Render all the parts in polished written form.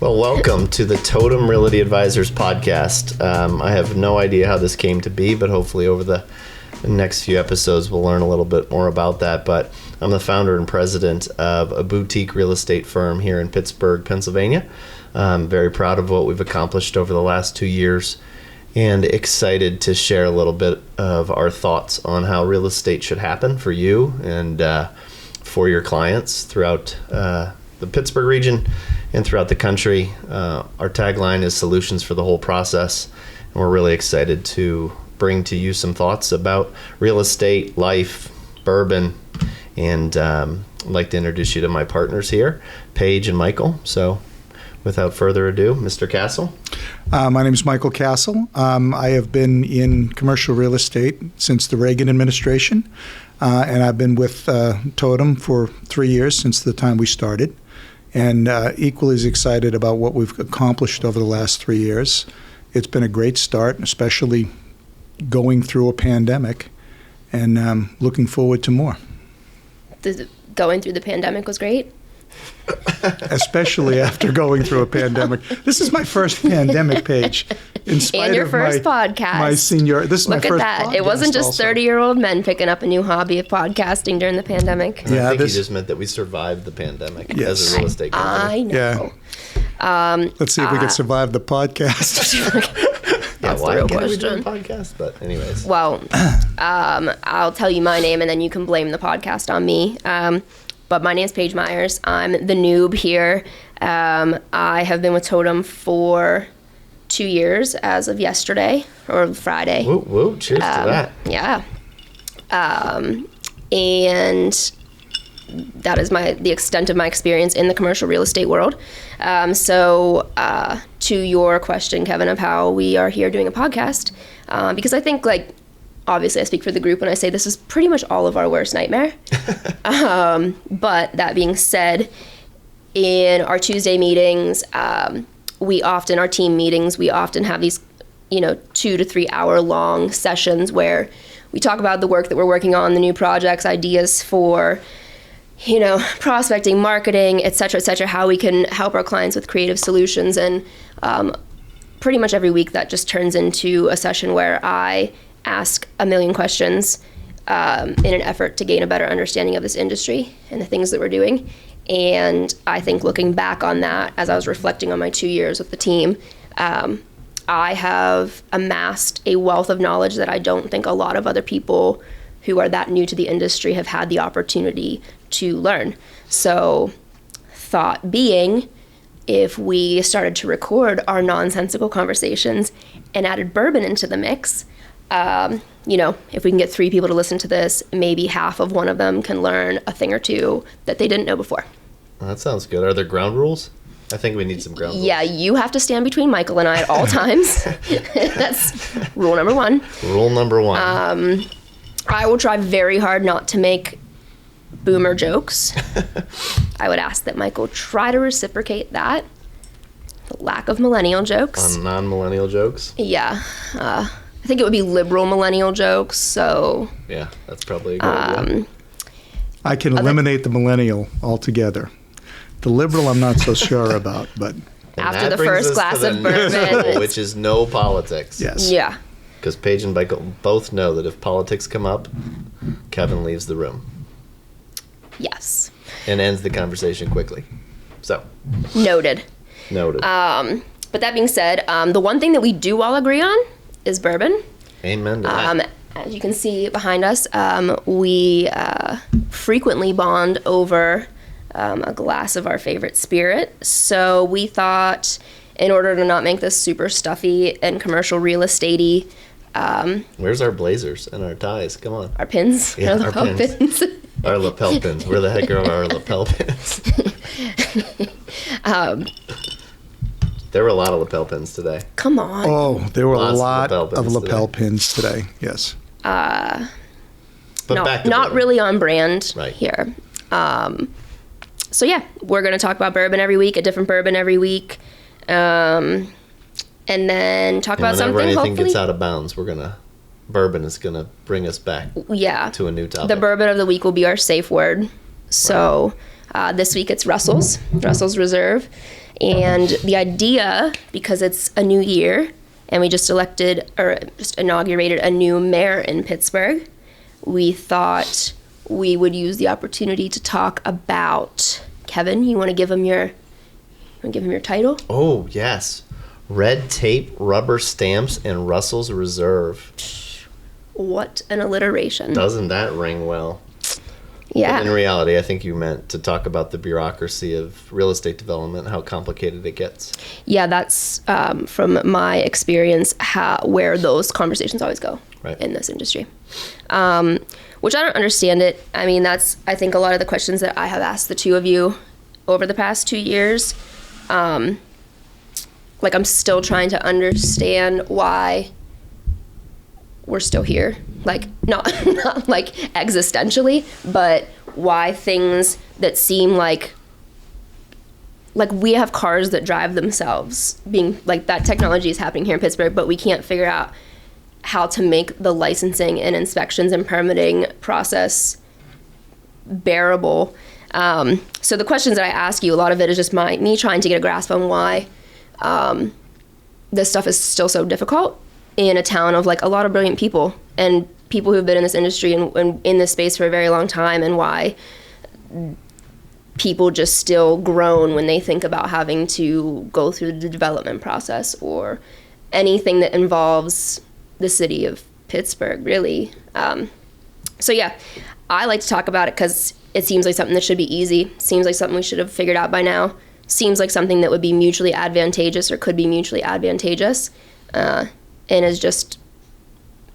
Well, welcome to the Totum Realty Advisors podcast. I have no idea how this came to be, but hopefully over the next few episodes we'll learn a little bit more about that. But I'm the founder and president of a boutique real estate firm here in Pittsburgh, Pennsylvania. I'm very proud of what we've accomplished over the last 2 years and excited to share a little bit of our thoughts on how real estate should happen for you and for your clients throughout the Pittsburgh region and throughout the country. Our tagline is solutions for the whole process, and we're really excited to bring to you some thoughts about real estate, life, bourbon, and I'd like to introduce you to my partners here, Paige and Michael. So without further adu, Mr. Castle. My name is Michael Castle. I have been in commercial real estate since the Reagan administration, and I've been with Totum for 3 years since the time we started, and equally as excited about what we've accomplished over the last 3 years. It's been a great start, especially going through a pandemic, and looking forward to more. Going through the pandemic was great? Especially after going through a pandemic. This is my first pandemic, Paige. In spite and your of first podcast. My senior. This is Look my first at that. podcast It wasn't just also. 30-year-old men picking up a new hobby of podcasting during the pandemic. And I think he just meant that we survived the pandemic as a real estate company. I know. Yeah. Let's see if we can survive the podcast. That's the real question. Podcast, but anyways. Well, I'll tell you my name and then you can blame the podcast on me. But my name's Paige Myers. I'm the noob here. I have been with Totum for 2 years as of yesterday or Friday. Woo, woo. Cheers to that. Yeah. And that is the extent of my experience in the commercial real estate world. So to your question, Kevin, of how we are here doing a podcast, because I think, obviously I speak for the group when I say this is pretty much all of our worst nightmare. But that being said, in our Tuesday meetings, our team meetings, we often have these, 2 to 3 hour long sessions where we talk about the work that we're working on, the new projects, ideas for, prospecting, marketing, et cetera, how we can help our clients with creative solutions. And pretty much every week that just turns into a session where I ask a million questions in an effort to gain a better understanding of this industry and the things that we're doing. And I think looking back on that, as I was reflecting on my 2 years with the team, I have amassed a wealth of knowledge that I don't think a lot of other people who are that new to the industry have had the opportunity to learn. So thought being, if we started to record our nonsensical conversations and added bourbon into the mix, if we can get 3 people to listen to this, maybe half of one of them can learn a thing or two that they didn't know before. Well, that sounds good. Are there ground rules? I think we need some ground rules. Yeah, you have to stand between Michael and I at all times. That's rule number 1. Rule number 1. I will try very hard not to make boomer jokes. I would ask that Michael try to reciprocate that. The lack of millennial jokes. On non-millennial jokes? Yeah. I think it would be liberal millennial jokes, so... Yeah, that's probably a good idea. I can eliminate the millennial altogether. The liberal I'm not so sure about, but... After the first glass of bourbon... Which is no politics. Yes. Yeah. Because Paige and Michael both know that if politics come up, Kevin leaves the room. Yes. And ends the conversation quickly. So. Noted. But that being said, the one thing that we do all agree on is bourbon. Amen to that. As you can see behind us, we frequently bond over a glass of our favorite spirit. So we thought, in order to not make this super stuffy and commercial real estate-y, where's our blazers and our ties? Come on. Our pins? Yeah, our lapel pins. Our lapel pins. Where the heck are our lapel pins? There were a lot of lapel pins today. Come on. Oh, there were Lots a lot of lapel today. pins today, yes. But back to not bourbon. really on brand Right. here. So yeah, we're going to talk about bourbon every week, a different bourbon every week. And then talk about something, whenever anything hopefully. gets out of bounds, bourbon is going to bring us back Yeah. to a new topic. The bourbon of the week will be our safe word. So This week it's Russels Reserve. And the idea, because it's a new year and we just inaugurated a new mayor in Pittsburgh, we thought we would use the opportunity to talk about, Kevin, you want to give him your title? Oh, yes. Red Tape, Rubber Stamps, and Russels Reserve. What an alliteration. Doesn't that ring well? Yeah. But in reality, I think you meant to talk about the bureaucracy of real estate development, how complicated it gets. Yeah, that's from my experience where those conversations always go in this industry. Which I don't understand it. I mean, that's, I think, a lot of the questions that I have asked the two of you over the past 2 years. I'm still trying to understand why we're still here. Not like existentially, but why things that seem like we have cars that drive themselves, being like that technology is happening here in Pittsburgh, but we can't figure out how to make the licensing and inspections and permitting process bearable. So the questions that I ask you, a lot of it is just me trying to get a grasp on why this stuff is still so difficult in a town of a lot of brilliant people and people who've been in this industry and in this space for a very long time, and why people just still groan when they think about having to go through the development process or anything that involves the city of Pittsburgh, really. So yeah, I like to talk about it because it seems like something that should be easy, seems like something we should have figured out by now, seems like something that would be mutually advantageous or could be mutually advantageous, and is just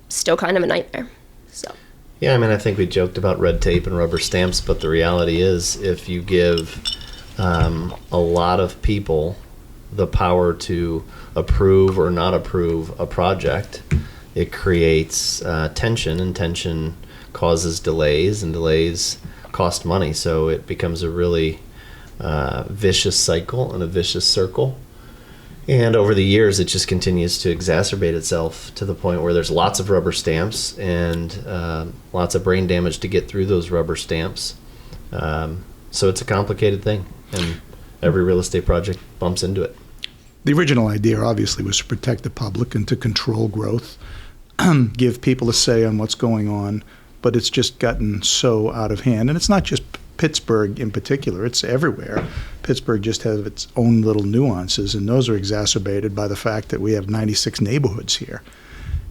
still kind of a nightmare. So yeah, I mean, I think we joked about red tape and rubber stamps, but the reality is if you give a lot of people the power to approve or not approve a project, it creates tension, and tension causes delays, and delays cost money. So it becomes a really vicious cycle and a vicious circle. And over the years, it just continues to exacerbate itself to the point where there's lots of rubber stamps and lots of brain damage to get through those rubber stamps. So it's a complicated thing, and every real estate project bumps into it. The original idea, obviously, was to protect the public and to control growth, give people a say on what's going on, but it's just gotten so out of hand. And it's not just Pittsburgh in particular, it's everywhere. Pittsburgh just has its own little nuances, and those are exacerbated by the fact that we have 96 neighborhoods here.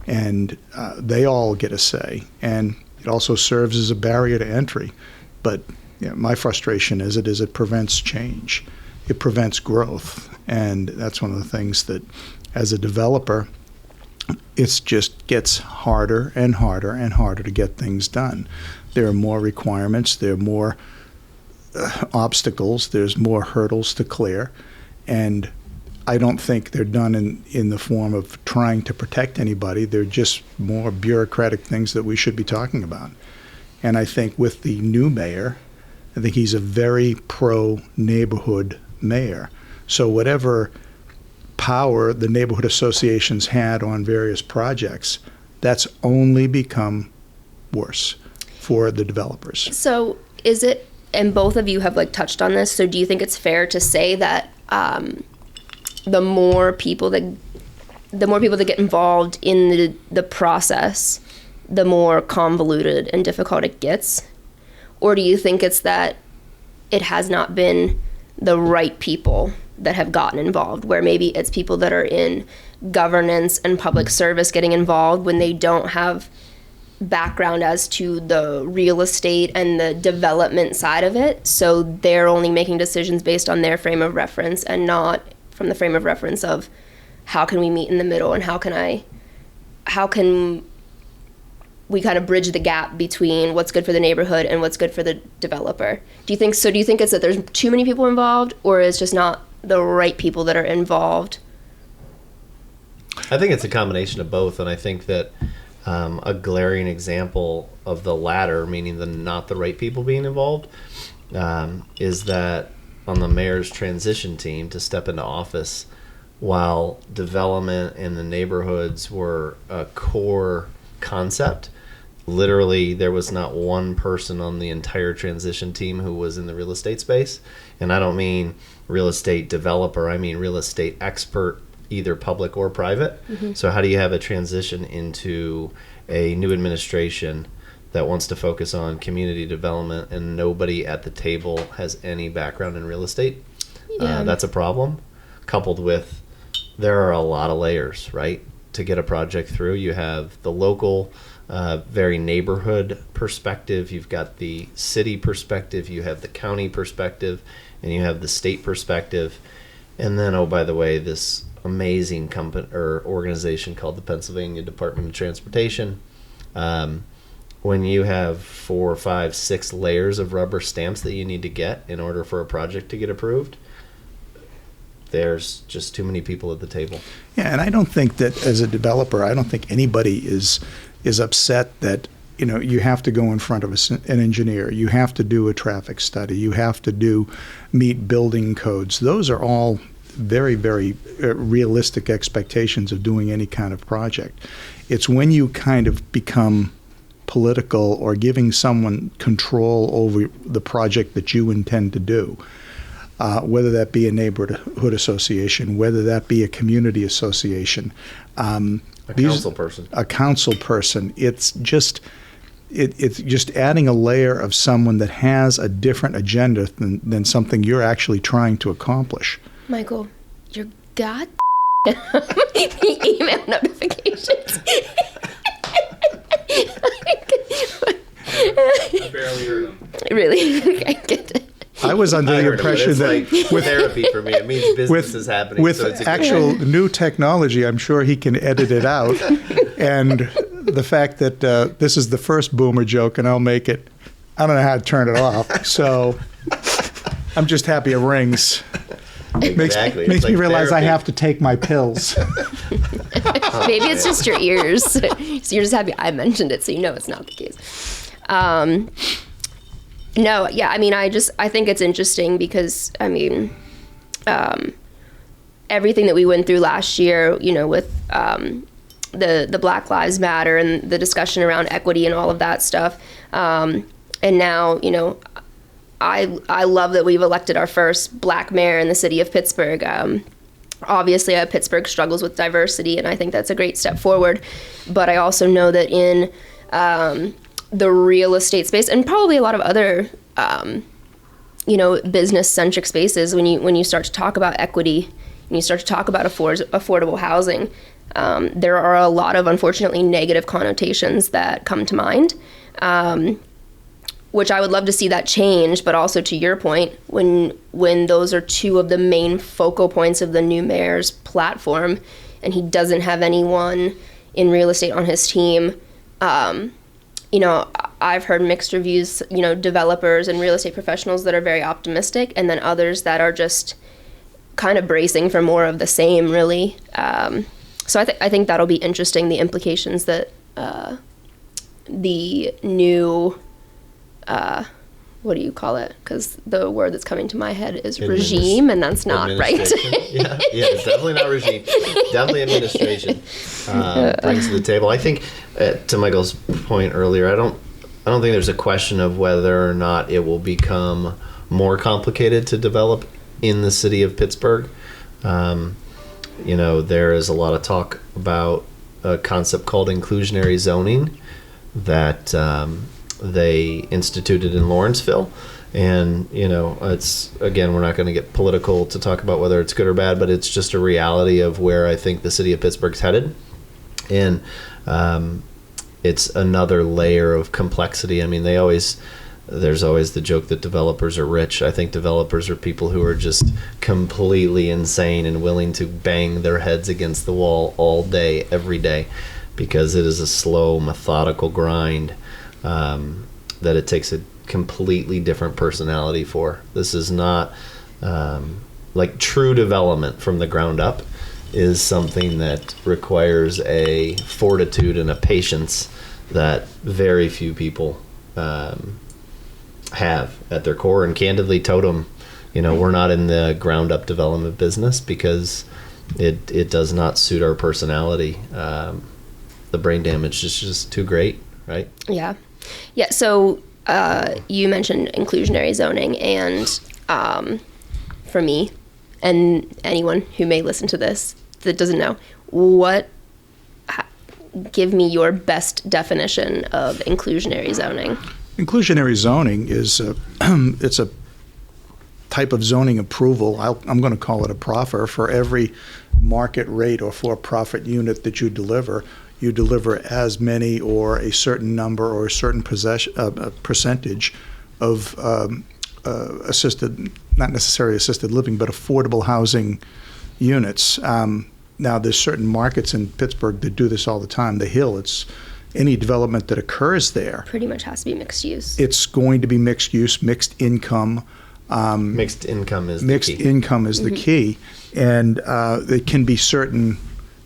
And they all get a say. And it also serves as a barrier to entry. But my frustration is it prevents change. It prevents growth. And that's one of the things that, as a developer, it just gets harder and harder and harder to get things done. There are more requirements, there are more obstacles, there's more hurdles to clear, and I don't think they're done in the form of trying to protect anybody. They're just more bureaucratic things that we should be talking about. And I think with the new mayor, I think he's a very pro-neighborhood mayor. So whatever power the neighborhood associations had on various projects, that's only become worse for the developers. So is it, and both of you have touched on this, so do you think it's fair to say that the more people that get involved in the process, the more convoluted and difficult it gets? Or do you think it's that it has not been the right people that have gotten involved, where maybe it's people that are in governance and public service getting involved when they don't have background as to the real estate and the development side of it, so they're only making decisions based on their frame of reference and not from the frame of reference of how can we meet in the middle and how can we kind of bridge the gap between what's good for the neighborhood and what's good for the developer? Do you think it's that there's too many people involved, or is just not the right people that are involved? I think it's a combination of both, and I think that a glaring example of the latter, meaning not the right people being involved, is that on the mayor's transition team to step into office, while development in the neighborhoods were a core concept, literally there was not one person on the entire transition team who was in the real estate space. And I don't mean real estate developer, I mean real estate expert, either public or private. So how do you have a transition into a new administration that wants to focus on community development and nobody at the table has any background in real estate? That's a problem, coupled with there are a lot of layers, right? To get a project through, you have the local, very neighborhood perspective, you've got the city perspective, you have the county perspective, and you have the state perspective. And then, oh, by the way, this amazing company or organization called the Pennsylvania Department of Transportation. When you have 4, 5, 6 layers of rubber stamps that you need to get in order for a project to get approved, there's just too many people at the table. Yeah, and I don't think that as a developer, I don't think anybody is upset that, you know, you have to go in front of an engineer, you have to do a traffic study, you have to meet building codes. Those are all very, very realistic expectations of doing any kind of project. It's when you kind of become political or giving someone control over the project that you intend to do, whether that be a neighborhood association, whether that be a community association. A council person. A council person. It's just adding a layer of someone that has a different agenda than something you're actually trying to accomplish. Michael, your god email notifications. I barely heard them. Really? I get it. I was under the impression that like with therapy for me, it means business is happening. With so it's a actual new technology, I'm sure he can edit it out. And the fact that this is the first boomer joke, and I'll make it, I don't know how to turn it off. So I'm just happy it rings. Exactly. Makes me like realize therapy. I have to take my pills. Maybe it's just your ears. So you're just happy I mentioned it, so you know it's not the case. No, yeah, I mean, I think it's interesting because, I mean, everything that we went through last year, you know, with the Black Lives Matter and the discussion around equity and all of that stuff. And now, you know, I love that we've elected our first black mayor in the city of Pittsburgh. Obviously, Pittsburgh struggles with diversity, and I think that's a great step forward. But I also know that in the real estate space, and probably a lot of other, you know, business-centric spaces, when you start to talk about equity, and you start to talk about affordable housing, there are a lot of, unfortunately, negative connotations that come to mind, which I would love to see that change. But also, to your point, when those are two of the main focal points of the new mayor's platform, and he doesn't have anyone in real estate on his team, you know, I've heard mixed reviews, you know, developers and real estate professionals that are very optimistic, and then others that are just kind of bracing for more of the same, really. So I think that'll be interesting, the implications that the new, what do you call it? Because the word that's coming to my head is regime, and that's not right. yeah, it's definitely not regime. Definitely administration brings to the table. I think, to Michael's point earlier, I don't think there's a question of whether or not it will become more complicated to develop in the city of Pittsburgh. You know, there is a lot of talk about a concept called inclusionary zoning that they instituted in Lawrenceville. And, you know, it's, again, we're not going to get political to talk about whether it's good or bad, but it's just a reality of where I think the city of Pittsburgh's headed. And it's another layer of complexity. I mean, there's always the joke that developers are rich. I think developers are people who are just completely insane and willing to bang their heads against the wall all day, every day, because it is a slow, methodical grind that it takes a completely different personality for. This is not like true development from the ground up is something that requires a fortitude and a patience that very few people have at their core. And candidly, Totum, you know, we're not in the ground up development business because it does not suit our personality. The brain damage is just too great. right? Yeah. Yeah. So you mentioned inclusionary zoning, and for me and anyone who may listen to this that doesn't know, give me your best definition of inclusionary zoning. Inclusionary zoning is it's a type of zoning approval. I'm going to call it a proffer. For every market rate or for-profit unit that you deliver as many or a certain number or a certain percentage of assisted, not necessarily assisted living, but affordable housing units. Now, there's certain markets in Pittsburgh that do this all the time. The Hill, it's any development that occurs there. Pretty much has to be mixed use. It's going to be mixed use, mixed income. Mixed income is mixed the key. income is the key, and there can be certain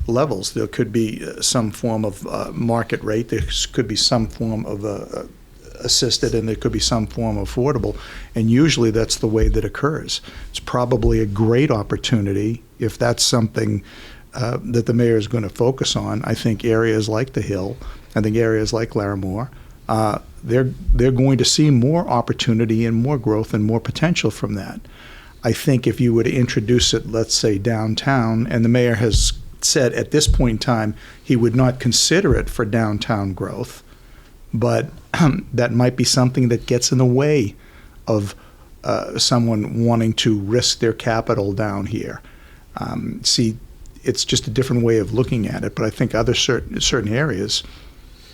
levels. There could be some form of market rate. There could be some form of assisted, and there could be some form of affordable. And usually, that's the way that occurs. It's probably a great opportunity if that's something that the mayor is going to focus on. I think areas like the Hill, I think areas like Larimore, they're going to see more opportunity and more growth and more potential from that. I think if you were to introduce it, let's say downtown, and the mayor has said at this point in time he would not consider it for downtown growth, but that might be something that gets in the way of someone wanting to risk their capital down here. See, it's just a different way of looking at it, but I think other certain areas,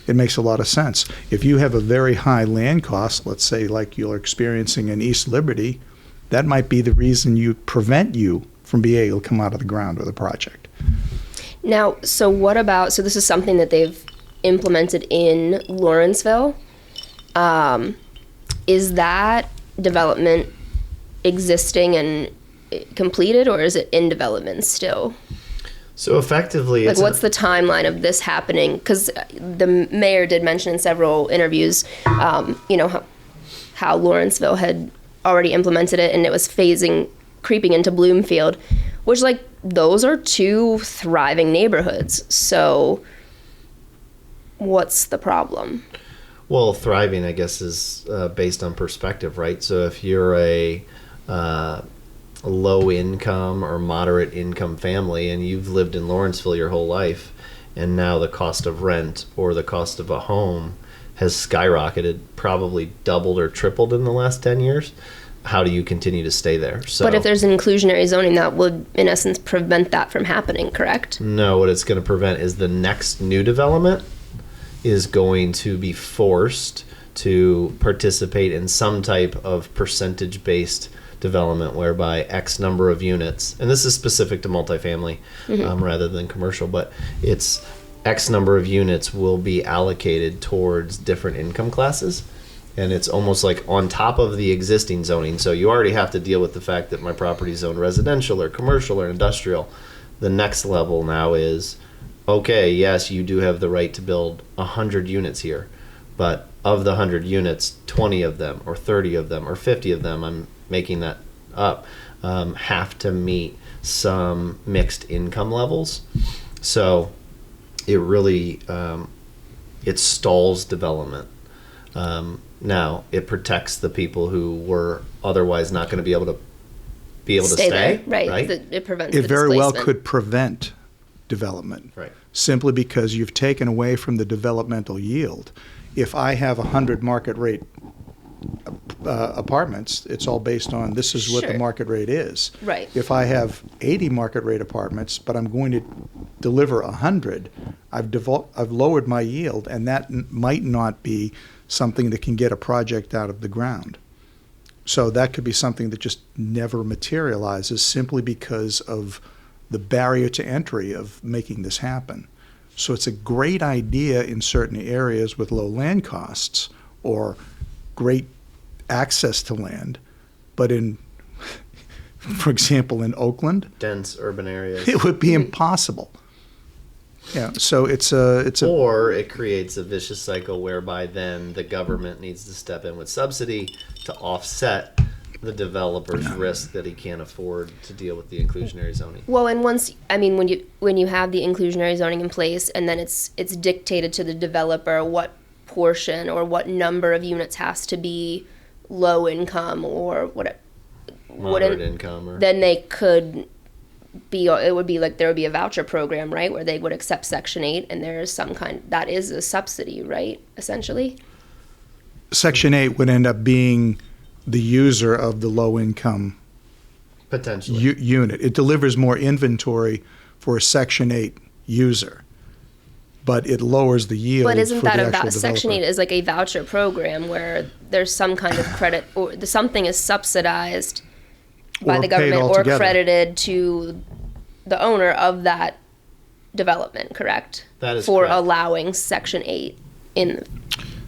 it makes a lot of sense. If you have a very high land cost, let's say like you're experiencing in East Liberty, that might be the reason prevent you from being able to come out of the ground with a project. Now, so this is something that they've implemented in Lawrenceville. Is that development existing and completed, or is it in development still? So effectively, what's the timeline of this happening? Because the mayor did mention in several interviews, how Lawrenceville had already implemented it, and it was creeping into Bloomfield, which those are two thriving neighborhoods. So what's the problem? Well, thriving, I guess, is based on perspective, right? So if you're a low income or moderate income family and you've lived in Lawrenceville your whole life, and now the cost of rent or the cost of a home has skyrocketed, probably doubled or tripled in the last 10 years, how do you continue to stay there? So, but if there's an inclusionary zoning, that would, in essence, prevent that from happening, correct? No, what it's going to prevent is the next new development is going to be forced to participate in some type of percentage-based development whereby X number of units, and this is specific to multifamily rather than commercial, but it's X number of units will be allocated towards different income classes, and it's almost like on top of the existing zoning. So you already have to deal with the fact that my property is zoned residential or commercial or industrial. The next level now is, okay, yes, you do have the right to build 100 units here, but of the 100 units, 20 of them or 30 of them or 50 of them, I'm making that up, have to meet some mixed income levels. So it really it stalls development. Now it protects the people who were otherwise not going to be able to stay there, right? It prevents. It very well could prevent development, right? Simply because you've taken away from the developmental yield. If I have 100 market rate apartments, it's all based on this is what the market rate is. Right. If I have 80 market rate apartments, but I'm going to deliver 100, I've lowered my yield, and that might not be something that can get a project out of the ground. So that could be something that just never materializes simply because of the barrier to entry of making this happen. So it's a great idea in certain areas with low land costs or great access to land, but for example, in Oakland, dense urban areas, it would be impossible. Yeah, so or it creates a vicious cycle whereby then the government needs to step in with subsidy to offset the developer's risk that he can't afford to deal with the inclusionary zoning. Well, and when you have the inclusionary zoning in place, and then it's dictated to the developer what portion or what number of units has to be low income or what Moderate income, or then they could be, it would be like there would be a voucher program, right, where they would accept Section 8 and there is some kind, that is a subsidy, right, essentially? Section 8 would end up being the user of the low income potentially unit. It delivers more inventory for a Section 8 user, but it lowers the yield. But isn't for that the about actual Section 8 developer. is like a voucher program where there's some kind of credit or something is subsidized by Or the paid government or altogether. credited to the owner of that development, correct? That is for correct. allowing Section 8 in.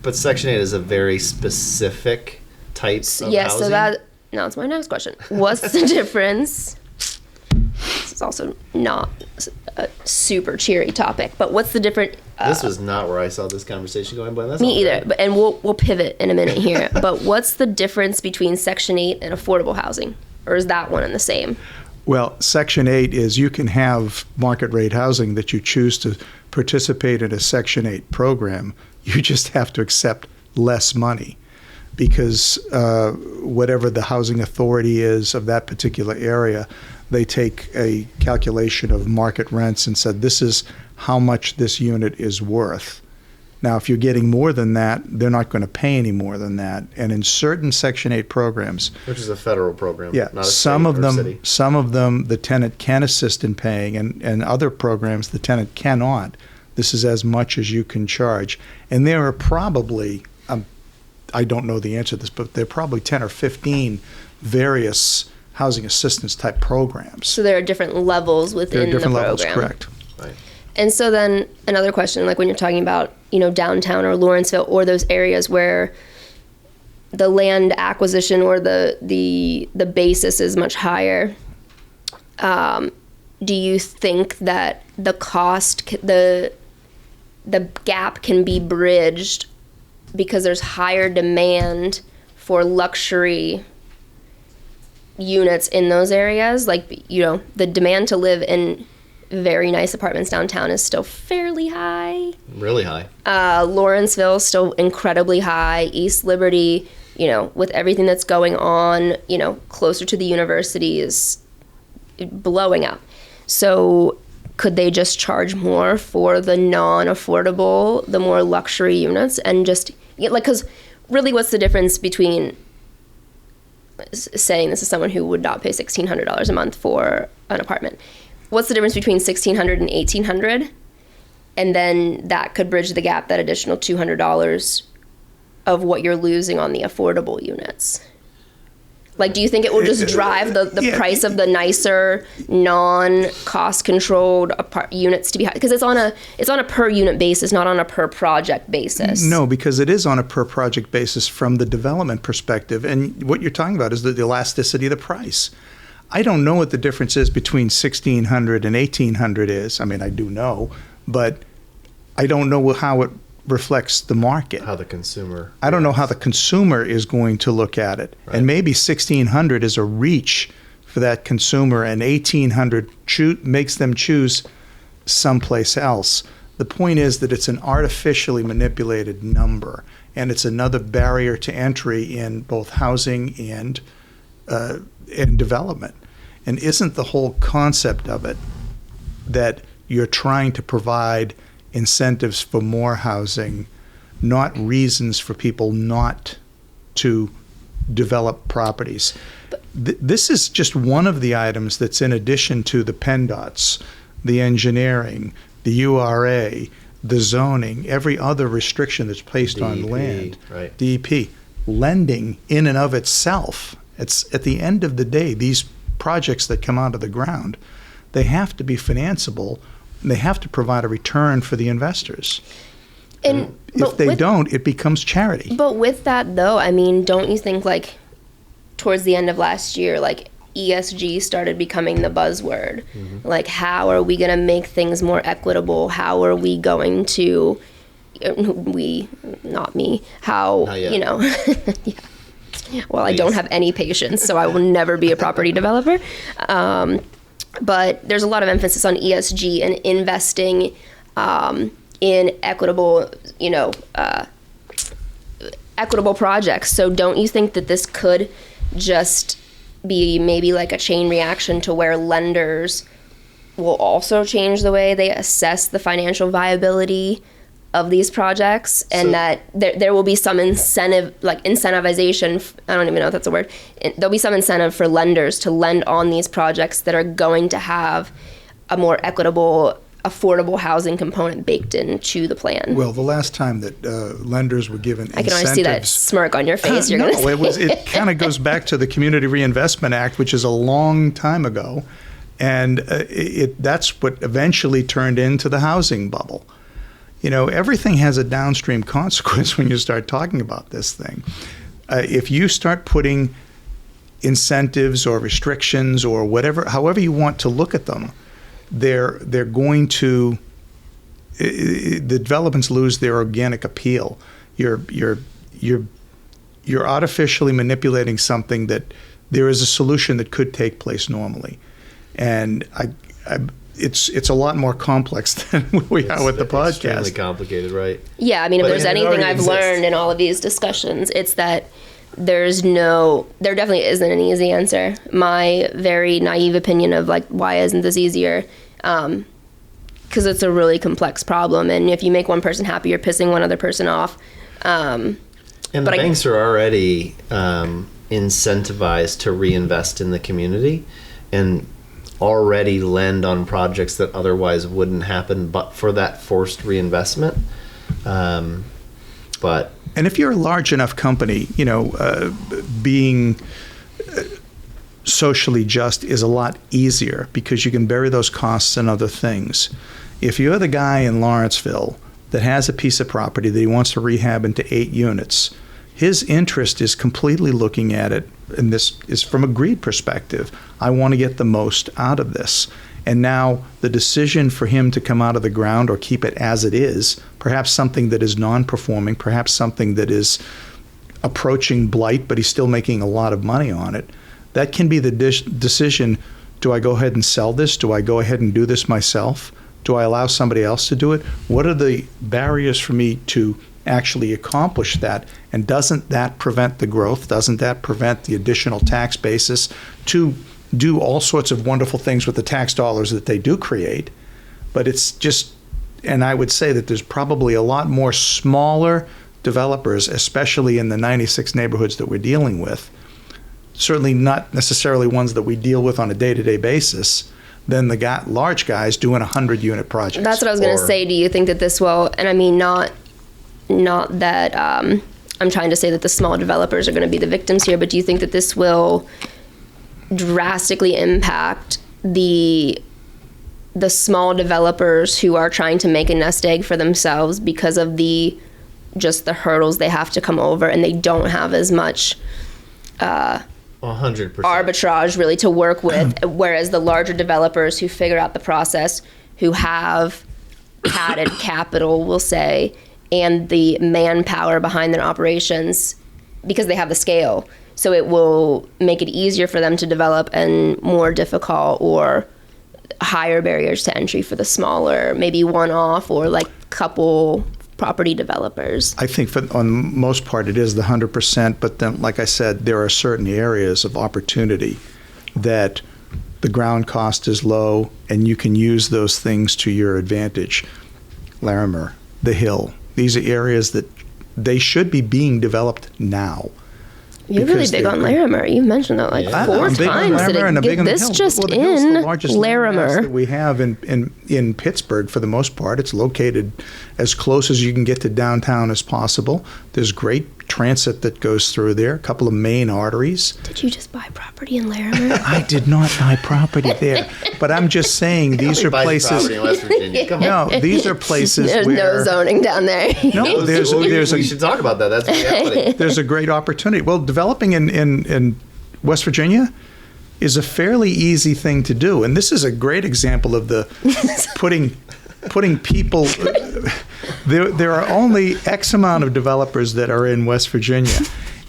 But Section 8 is a very specific type of Yes, housing. so now it's my next question. What's the difference? This is also not a super cheery topic, but what's the difference? This was not where I saw this conversation going, but that's Me all either, right. but, and we'll pivot in a minute here. But what's the difference between Section 8 and affordable housing? Or is that one and the same? Well, Section 8 is you can have market rate housing that you choose to participate in a Section 8 program. You just have to accept less money because whatever the housing authority is of that particular area, they take a calculation of market rents and said, this is how much this unit is worth. Now, if you're getting more than that, they're not going to pay any more than that. And in certain Section 8 programs, Which is a federal program, yeah, not a some state of or them, city. some of them, the tenant can assist in paying, and other programs the tenant cannot. This is as much as you can charge, and there are probably, I don't know the answer to this, but there are probably 10 or 15 various housing assistance type programs. So there are different levels There within are different the levels, program. correct? Right. And so then another question, like when you're talking about, downtown or Lawrenceville or those areas where the land acquisition or the basis is much higher, do you think that the cost, the gap can be bridged because there's higher demand for luxury units in those areas? Like, the demand to live in very nice apartments downtown is still fairly high. Really high. Lawrenceville is still incredibly high. East Liberty, with everything that's going on, closer to the university is blowing up. So could they just charge more for the non-affordable, the more luxury units and just, because really what's the difference between saying this is someone who would not pay $1,600 a month for an apartment? What's the difference between $1,600 and $1,800? And then that could bridge the gap, that additional $200 of what you're losing on the affordable units. Like, do you think it will just drive the price of the nicer, non-cost controlled units to be high? Because it's on a per unit basis, not on a per project basis. No, because it is on a per project basis from the development perspective. And what you're talking about is the elasticity of the price. I don't know what the difference is between $1,600 and $1,800 is. I mean, I do know, but I don't know how it reflects the market. How the consumer. I don't know how the consumer is going to look at it. Right. And maybe $1,600 is a reach for that consumer, and $1,800 makes them choose someplace else. The point is that it's an artificially manipulated number, and it's another barrier to entry in both housing and development. And isn't the whole concept of it that you're trying to provide incentives for more housing, not reasons for people not to develop properties? This is just one of the items that's in addition to the PennDOTs, the engineering, the URA, the zoning, every other restriction that's placed on DEP, land. right. DEP. Lending in and of itself. It's at the end of the day, these projects that come out of the ground, they have to be financeable. And they have to provide a return for the investors. And If they don't, it becomes charity. But with that, though, I mean, don't you think, like, towards the end of last year, like, ESG started becoming the buzzword? Mm-hmm. Like, how are we going to make things more equitable? How are we going to, not me, how, yeah. Well, I don't have any patience, so I will never be a property developer. But there's a lot of emphasis on ESG and investing in equitable, equitable projects. So don't you think that this could just be maybe like a chain reaction to where lenders will also change the way they assess the financial viability of these projects, and that there will be some incentive, like incentivization, I don't even know if that's a word, there'll be some incentive for lenders to lend on these projects that are going to have a more equitable, affordable housing component baked into the plan. Well, the last time that lenders were given I can always see that smirk on your face. You're gonna say. It kind of goes back to the Community Reinvestment Act, which is a long time ago, and that's what eventually turned into the housing bubble. You know, everything has a downstream consequence when you start talking about this thing. If you start putting incentives or restrictions or whatever, however you want to look at them, they're going to, the developments lose their organic appeal. You're artificially manipulating something that there is a solution that could take place normally, and it's a lot more complex than we are with the podcast. Extremely complicated, right? Yeah, I mean, if there's anything I've learned in all of these discussions, it's that there definitely isn't an easy answer. My very naive opinion of like, why isn't this easier? Because it's a really complex problem, and if you make one person happy, you're pissing one other person off. And the banks are already incentivized to reinvest in the community, and already lend on projects that otherwise wouldn't happen but for that forced reinvestment. And if you're a large enough company, you know, being socially just is a lot easier because you can bury those costs in other things. If you're the guy in Lawrenceville that has a piece of property that he wants to rehab into 8 units, his interest is completely looking at it, and this is from a greed perspective. I want to get the most out of this. And now the decision for him to come out of the ground or keep it as it is, perhaps something that is non-performing, perhaps something that is approaching blight, but he's still making a lot of money on it, that can be the decision. Do I go ahead and sell this? Do I go ahead and do this myself? Do I allow somebody else to do it? What are the barriers for me to actually accomplish that? And doesn't that prevent the growth? Doesn't that prevent the additional tax basis to do all sorts of wonderful things with the tax dollars that they do create? But it's just, and I would say that there's probably a lot more smaller developers, especially in the 96 neighborhoods that we're dealing with, certainly not necessarily ones that we deal with on a day-to-day basis, than the large guys doing 100-unit projects. That's what I was going to say. Do you think that this will, and I mean, not that I'm trying to say that the small developers are going to be the victims here, but do you think that this will drastically impact the small developers who are trying to make a nest egg for themselves because of the hurdles they have to come over, and they don't have as much 100% arbitrage really to work with, whereas the larger developers who figure out the process, who have padded capital, we'll say, and the manpower behind their operations, because they have the scale. So it will make it easier for them to develop and more difficult or higher barriers to entry for the smaller, maybe one-off or like couple property developers. I think on most part it is the 100%, but then, like I said, there are certain areas of opportunity that the ground cost is low and you can use those things to your advantage. Larimer, the Hill, these are areas that they should be being developed now. You're really big on Larimer. You mentioned that like 4 times. This just in Larimer that we have in Pittsburgh for the most part. It's located as close as you can get to downtown as possible. There's great transit that goes through there, a couple of main arteries. Did you just buy property in Larimer? I did not buy property there, but I'm just saying these are places. In West Virginia. Come on. No, these are places there's where no zoning down there. No, we should talk about that. That's reality. There's a great opportunity. Well, developing in West Virginia is a fairly easy thing to do, and this is a great example of the putting people. There are only X amount of developers that are in West Virginia,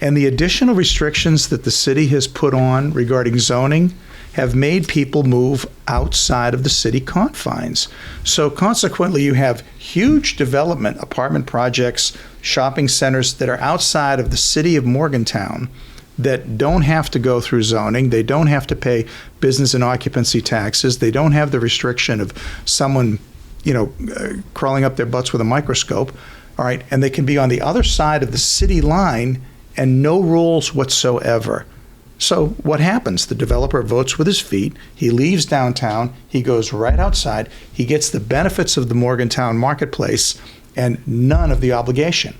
And the additional restrictions that the city has put on regarding zoning have made people move outside of the city confines. So consequently, you have huge development, apartment projects, shopping centers that are outside of the city of Morgantown that don't have to go through zoning. They don't have to pay business and occupancy taxes. They don't have the restriction of someone, crawling up their butts with a microscope. All right, and they can be on the other side of the city line and no rules whatsoever. So what happens? The developer votes with his feet. He leaves downtown. He goes right outside. He gets the benefits of the Morgantown marketplace and none of the obligation.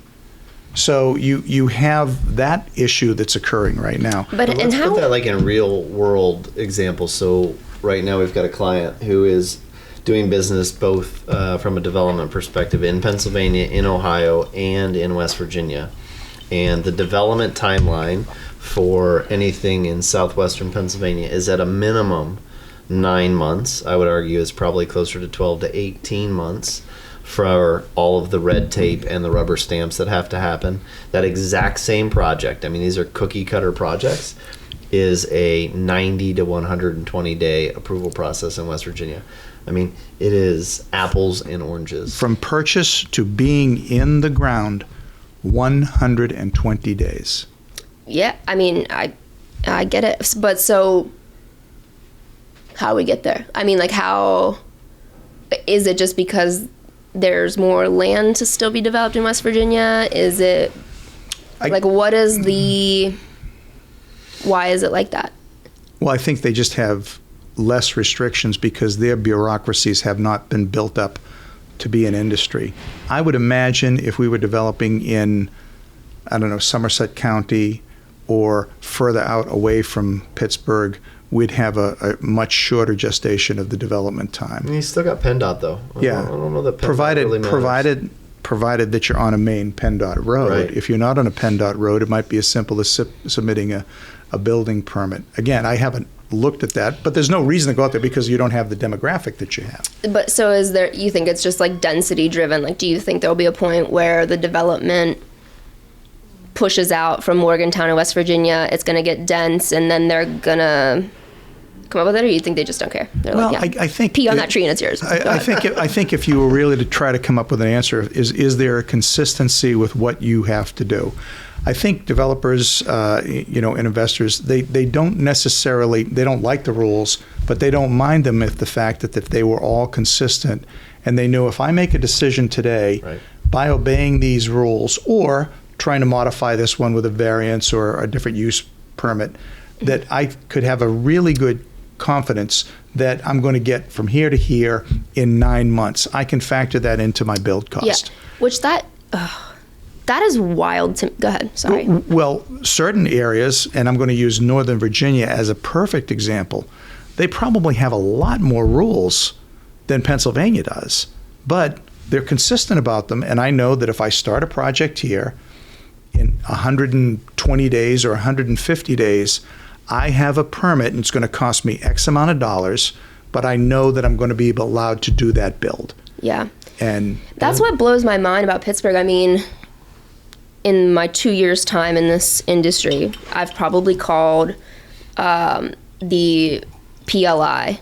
So you have that issue that's occurring right now. But and let's how put that like in a real world example. So right now we've got a client who is doing business both from a development perspective in Pennsylvania, in Ohio, and in West Virginia. And the development timeline for anything in southwestern Pennsylvania is at a minimum 9 months. I would argue is probably closer to 12 to 18 months for all of the red tape and the rubber stamps that have to happen. That exact same project, I mean, these are cookie cutter projects, is a 90 to 120 day approval process in West Virginia. I mean, it is apples and oranges. From purchase to being in the ground, 120 days. Yeah, I mean, I get it. But so how we get there? I mean, like, how is it just because there's more land to still be developed in West Virginia? Is it why is it like that? Well, I think they just have less restrictions because their bureaucracies have not been built up to be an industry. I would imagine if we were developing in, Somerset County or further out away from Pittsburgh, we'd have a much shorter gestation of the development time. You still got PennDOT though. I don't know that PennDOT really matters. Provided that you're on a main PennDOT road. Right. If you're not on a PennDOT road, it might be as simple as submitting a building permit. Again, I haven't looked at that, but there's no reason to go out there because you don't have the demographic that you have. But so you think it's just like density driven? Like, do you think there'll be a point where the development pushes out from Morgantown and West Virginia, it's going to get dense, and then they're going to come up with it, or you think they just don't care? They're I think pee on that tree and it's yours. I think if you were really to try to come up with an answer, is there a consistency with what you have to do? I think developers, and investors, they don't necessarily, they don't like the rules, but they don't mind them if the fact that if they were all consistent and they knew if I make a decision today right. by obeying these rules or trying to modify this one with a variance or a different use permit, that I could have a really good confidence that I'm going to get from here to here in 9 months. I can factor that into my build cost. Yeah, which that is wild to go ahead, sorry. Well, certain areas, and I'm going to use Northern Virginia as a perfect example, they probably have a lot more rules than Pennsylvania does, but they're consistent about them, and I know that if I start a project here in 120 days or 150 days, I have a permit and it's going to cost me X amount of dollars, but I know that I'm going to be allowed to do that build. Yeah. And that's what blows my mind about Pittsburgh. I mean, in my 2 years' time in this industry, I've probably called the PLI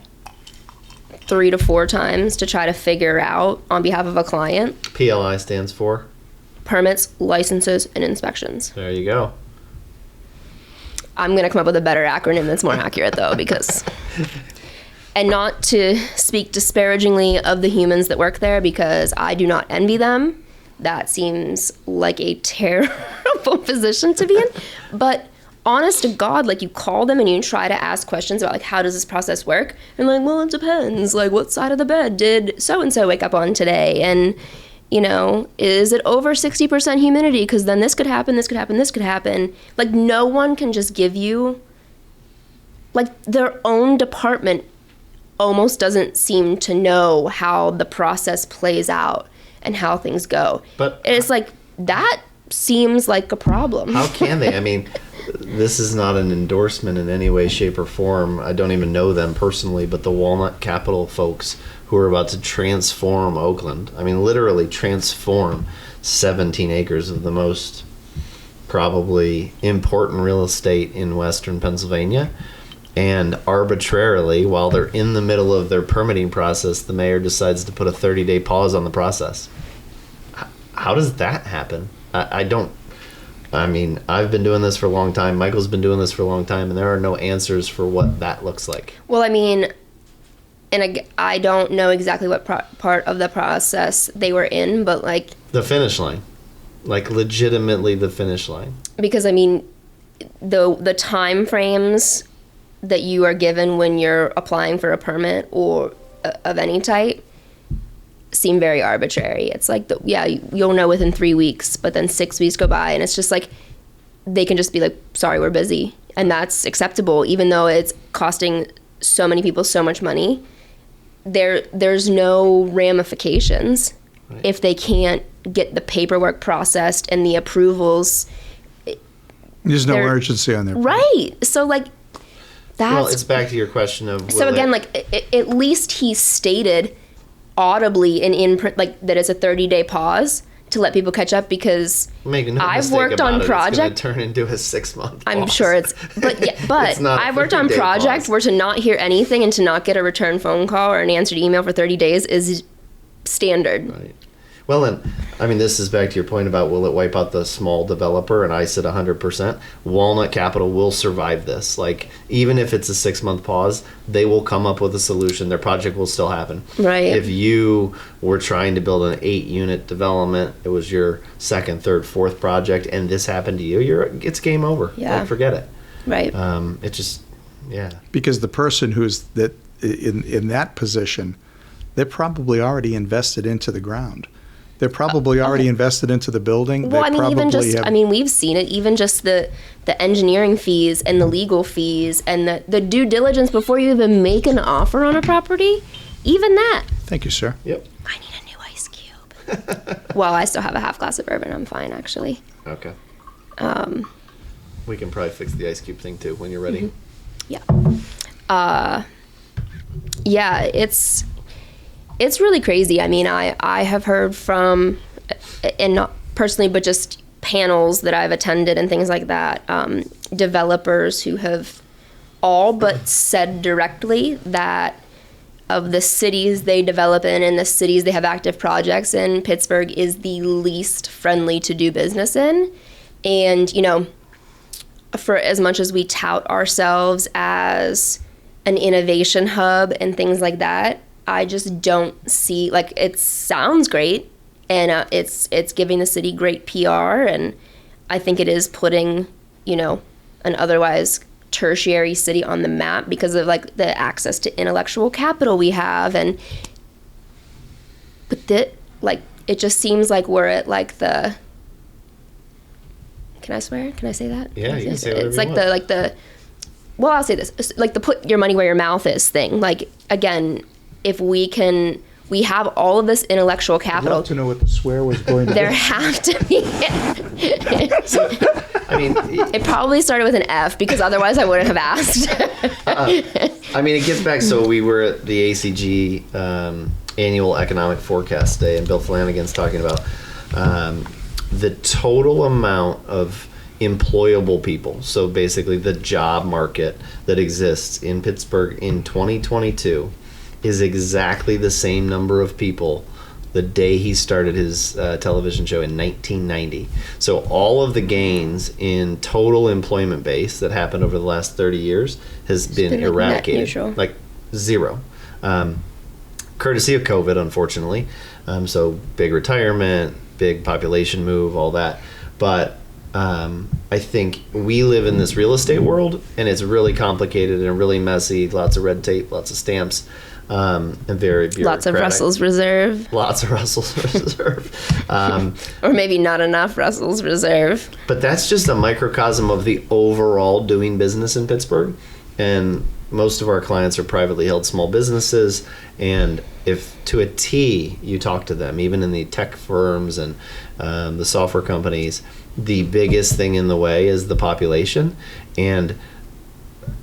3 to 4 times to try to figure out on behalf of a client. PLI stands for? Permits, licenses, and inspections. There you go. I'm going to come up with a better acronym that's more accurate, though, because... And not to speak disparagingly of the humans that work there, because I do not envy them. That seems like a terrible position to be in. But honest to God, like, you call them and you try to ask questions about, like, how does this process work? And like, well, it depends. Like, what side of the bed did so-and-so wake up on today? And... is it over 60% humidity? Because then this could happen, this could happen, this could happen. Like, no one can just give you, like, their own department almost doesn't seem to know how the process plays out and how things go. But it's like, that seems like a problem. How can they? I mean, this is not an endorsement in any way, shape, or form. I don't even know them personally, but the Walnut Capital folks who are about to transform Oakland. I mean, literally transform 17 acres of the most probably important real estate in Western Pennsylvania. And arbitrarily, while they're in the middle of their permitting process, the mayor decides to put a 30-day pause on the process. How does that happen? I mean, I've been doing this for a long time. Michael's been doing this for a long time, and there are no answers for what that looks like. Well, I mean, and I don't know exactly what part of the process they were in, but like... The finish line. Like, legitimately the finish line. Because, I mean, the time frames that you are given when you're applying for a permit or of any type seem very arbitrary. It's like, you'll know within 3 weeks, but then 6 weeks go by, and it's just like, they can just be like, sorry, we're busy. And that's acceptable, even though it's costing so many people so much money. There's no ramifications if they can't get the paperwork processed and the approvals. There's no urgency on their part. Right. So, like, that's... Well, it's back to your question of... So, again, at least he stated audibly and in print, like, that it's a 30-day pause to let people catch up, because I've worked on projects. It's going to turn into a 6-month pause. I'm sure it's... But I've worked on projects where to not hear anything and to not get a return phone call or an answered email for 30 days is standard. Right. Well, and I mean, this is back to your point about will it wipe out the small developer, and I said 100%. Walnut Capital will survive this. Like, even if it's a 6-month pause, they will come up with a solution. Their project will still happen. Right. If you were trying to build an 8-unit development, it was your second, third, fourth project, and this happened to you, it's game over. Yeah. Like, forget it. Right. It just, yeah. Because the person who's in that position, they're probably already invested into the ground. They're probably already invested into the building. Well, we've seen it, even just the engineering fees and the legal fees and the due diligence before you even make an offer on a property, even that. Thank you, sir. Yep. I need a new ice cube. Well, I still have a half glass of bourbon. I'm fine, actually. Okay. We can probably fix the ice cube thing, too, when you're ready. Mm-hmm. Yeah. Yeah, it's really crazy. I mean, I have heard from, and not personally, but just panels that I've attended and things like that, developers who have all but said directly that of the cities they develop in and the cities they have active projects in, Pittsburgh is the least friendly to do business in. And, you know, for as much as we tout ourselves as an innovation hub and things like that, I just don't see, like, it sounds great, and it's giving the city great PR, and I think it is putting, you know, an otherwise tertiary city on the map because of, like, the access to intellectual capital we have, but it just seems like we're at, like, the... Can I swear? Can I say that? Yeah, you can say whatever it's you like want. Well, I'll say this. It's like the put your money where your mouth is thing. Like, again, if we have all of this intellectual capital. I'd love to know what the swear was going to be. There have to be. I mean, it probably started with an F, because otherwise I wouldn't have asked. I mean, it gets back. So we were at the ACG annual economic forecast day, and Bill Flanagan's talking about the total amount of employable people. So basically the job market that exists in Pittsburgh in 2022 is exactly the same number of people the day he started his television show in 1990. So all of the gains in total employment base that happened over the last 30 years has been eradicated. Net neutral. Like zero. Courtesy of COVID, unfortunately. So big retirement, big population move, all that. But I think we live in this real estate world, and it's really complicated and really messy, lots of red tape, lots of stamps. And very bureaucratic. Lots of Russels Reserve. Lots of Russels Reserve. Or maybe not enough Russels Reserve. But that's just a microcosm of the overall doing business in Pittsburgh. And most of our clients are privately held small businesses. And if to a T you talk to them, even in the tech firms and the software companies, the biggest thing in the way is the population. And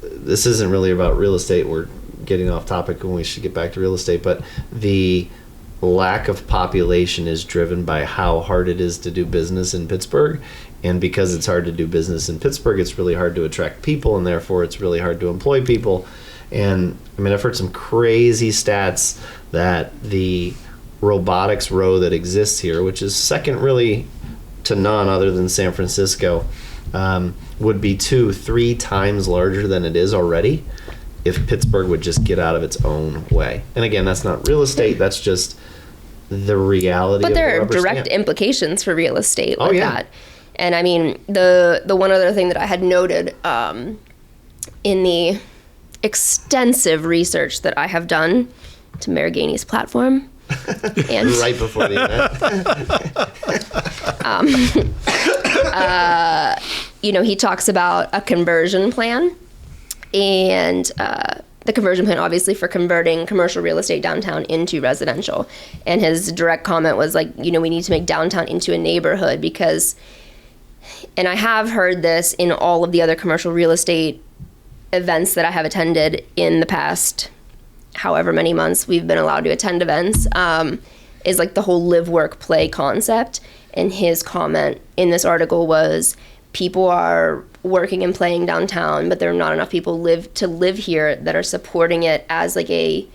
this isn't really about real estate. We're getting off topic when we should get back to real estate, but the lack of population is driven by how hard it is to do business in Pittsburgh, And because it's hard to do business in Pittsburgh, it's really hard to attract people, and therefore it's really hard to employ people. And I mean, I've heard some crazy stats that the robotics row that exists here, which is second really to none other than San Francisco, would be 2-3 times larger than it is already if Pittsburgh would just get out of its own way. And again, that's not real estate, that's just the reality. But of there the are rubber direct stamp. implications for real estate with Oh, yeah. that. And I mean, the one other thing that I had noted in the extensive research that I have done to Marigani's platform, and Right before the event. he talks about a conversion plan, and the conversion plan obviously for converting commercial real estate downtown into residential. And his direct comment was like, we need to make downtown into a neighborhood because, and I have heard this in all of the other commercial real estate events that I have attended in the past however many months we've been allowed to attend events, is like the whole live, work, play concept. And his comment in this article was, people are working and playing downtown, but there are not enough people to live here that are supporting it as like a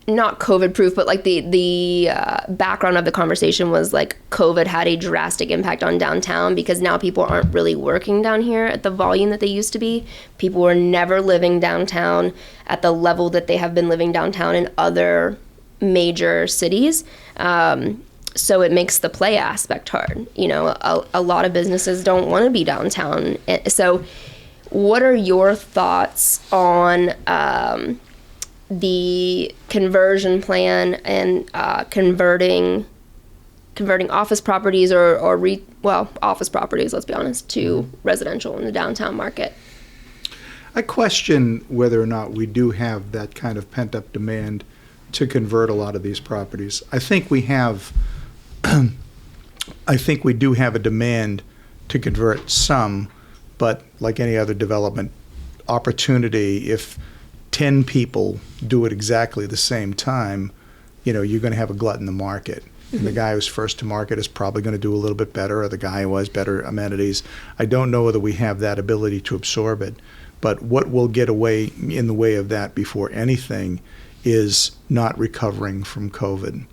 not COVID proof, but like the background of the conversation was like COVID had a drastic impact on downtown because now people aren't really working down here at the volume that they used to be. People were never living downtown at the level that they have been living downtown in other major cities. So it makes the play aspect hard. A lot of businesses don't want to be downtown. So what are your thoughts on the conversion plan and converting office properties office properties, let's be honest, to residential in the downtown market? I question whether or not we do have that kind of pent-up demand to convert a lot of these properties. I think we do have a demand to convert some, but like any other development opportunity, if 10 people do it exactly the same time, you're going to have a glut in the market. Mm-hmm. And the guy who's first to market is probably going to do a little bit better, or the guy who has better amenities. I don't know whether we have that ability to absorb it, but what will get away in the way of that before anything is not recovering from COVID.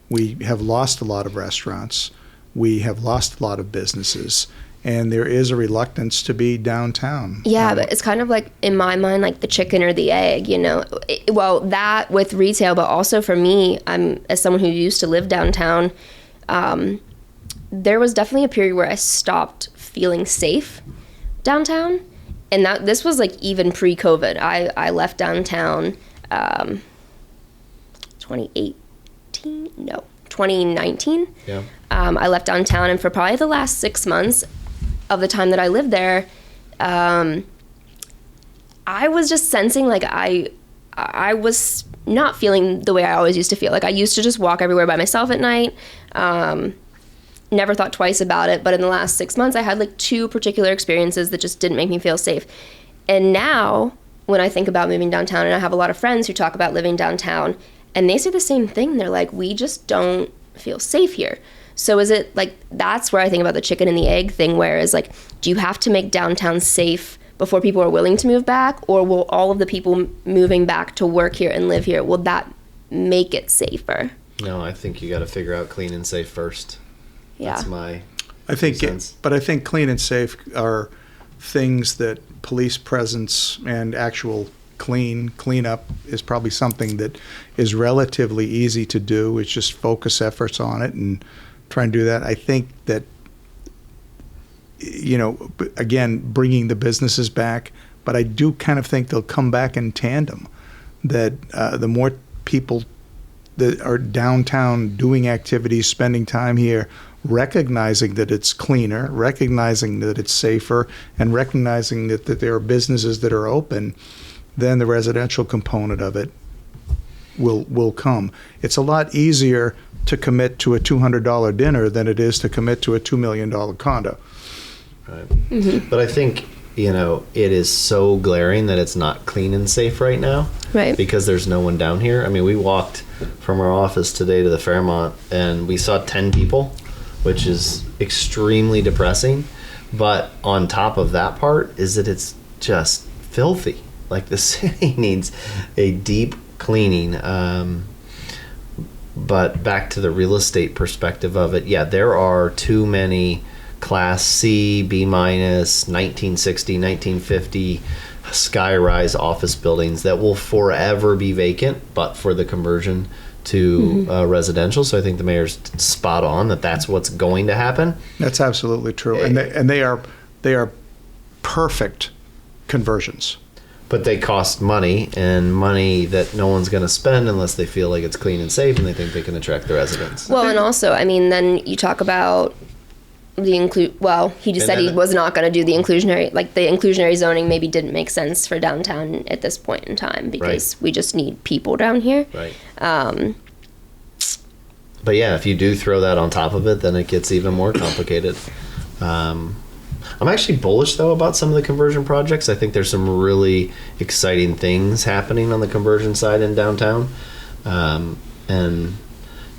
We have lost a lot of restaurants. We have lost a lot of businesses. And there is a reluctance to be downtown. Yeah, but it's kind of like, in my mind, like the chicken or the egg, Well, that with retail, but also for me, as someone who used to live downtown, there was definitely a period where I stopped feeling safe downtown. And this was like even pre-COVID. I left downtown 2019. Yeah. I left downtown, and for probably the last 6 months of the time that I lived there, I was just sensing like I was not feeling the way I always used to feel. Like I used to just walk everywhere by myself at night. Never thought twice about it. But in the last 6 months, I had like 2 particular experiences that just didn't make me feel safe. And now when I think about moving downtown, and I have a lot of friends who talk about living downtown, and they say the same thing. They're like, we just don't feel safe here. So is it like, that's where I think about the chicken and the egg thing, where is like, do you have to make downtown safe before people are willing to move back? Or will all of the people moving back to work here and live here, will that make it safer? No, I think you got to figure out clean and safe first. Yeah. That's my sense. But I think clean and safe are things that police presence and actual cleanup is probably something that is relatively easy to do. It's just focus efforts on it and try and do that. I think that, again, bringing the businesses back, but I do kind of think they'll come back in tandem, that the more people that are downtown doing activities, spending time here, recognizing that it's cleaner, recognizing that it's safer, and recognizing that there are businesses that are open, then the residential component of it will come. It's a lot easier to commit to a $200 dinner than it is to commit to a $2 million condo. Right. Mm-hmm. But I think, it is so glaring that it's not clean and safe right now. Right. Because there's no one down here. I mean, we walked from our office today to the Fairmont, and we saw 10 people which is extremely depressing. But on top of that part is that it's just filthy. Like, the city needs a deep cleaning. But back to the real estate perspective of it, yeah, there are too many Class C, B-, 1960, 1950 sky-rise office buildings that will forever be vacant, but for the conversion to residential. So I think the mayor's spot on that that's what's going to happen. That's absolutely true, and they are perfect conversions. But they cost money, and money that no one's going to spend unless they feel like it's clean and safe and they think they can attract the residents. Well, and also, I mean, then you talk about the he just said he was not going to do the inclusionary zoning maybe didn't make sense for downtown at this point in time because we just need people down here. Right. But yeah, if you do throw that on top of it, then it gets even more complicated. I'm actually bullish, though, about some of the conversion projects. I think there's some really exciting things happening on the conversion side in downtown. And,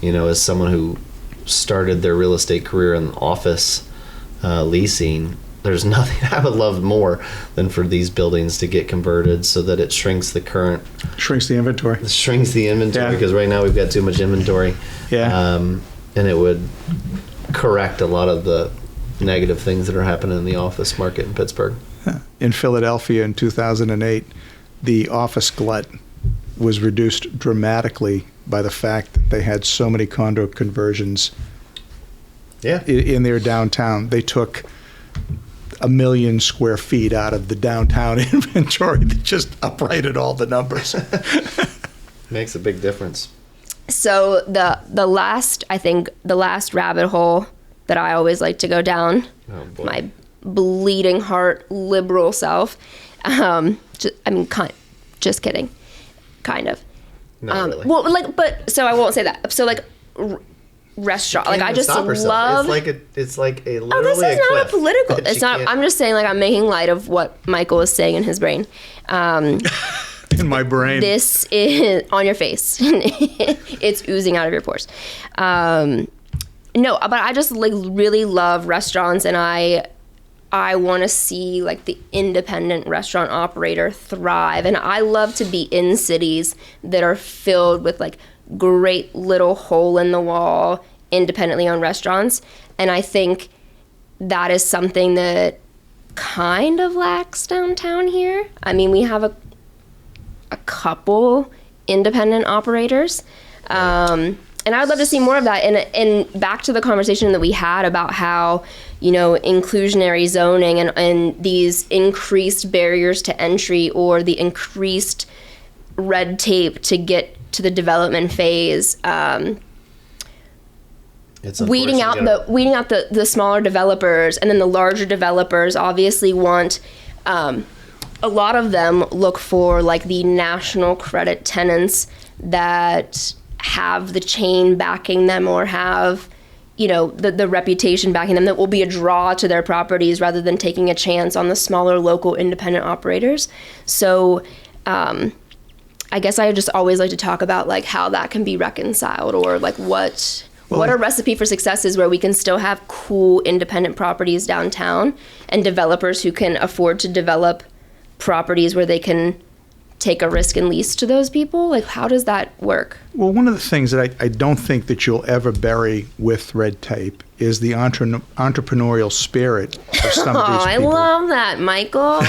as someone who started their real estate career in office leasing, there's nothing I would love more than for these buildings to get converted so that it shrinks the inventory. Because right now we've got too much inventory. Yeah. And it would correct a lot of the negative things that are happening in the office market in Pittsburgh. In Philadelphia in 2008, the office glut was reduced dramatically by the fact that they had so many condo conversions in their downtown. They took 1 million square feet out of the downtown inventory that just uprighted all the numbers. Makes a big difference. So the last rabbit hole that I always like to go down, my bleeding heart liberal self. Just kidding, kind of. Not really. So I won't say that. So restaurant, I just love. It's like a literally. Oh, this is not a political. It's not. Can't. I'm just saying, I'm making light of what Michael is saying in his brain. In my brain. This is on your face. It's oozing out of your pores. No, but I just really love restaurants, and I want to see the independent restaurant operator thrive. And I love to be in cities that are filled with great little hole in the wall, independently owned restaurants. And I think that is something that kind of lacks downtown here. I mean, we have a couple independent operators. And I'd love to see more of that. And back to the conversation that we had about how, inclusionary zoning and these increased barriers to entry or the increased red tape to get to the development phase, weeding out the smaller developers, and then the larger developers obviously want, a lot of them look for the national credit tenants that have the chain backing them or have, the reputation backing them that will be a draw to their properties rather than taking a chance on the smaller local independent operators. So I guess I just always like to talk about how that can be reconciled, or what a recipe for success is, where we can still have cool independent properties downtown and developers who can afford to develop properties where they can take a risk and lease to those people. How does that work? Well, one of the things that I don't think that you'll ever bury with red tape is the entrepreneurial spirit of some of these people. I love that, Michael.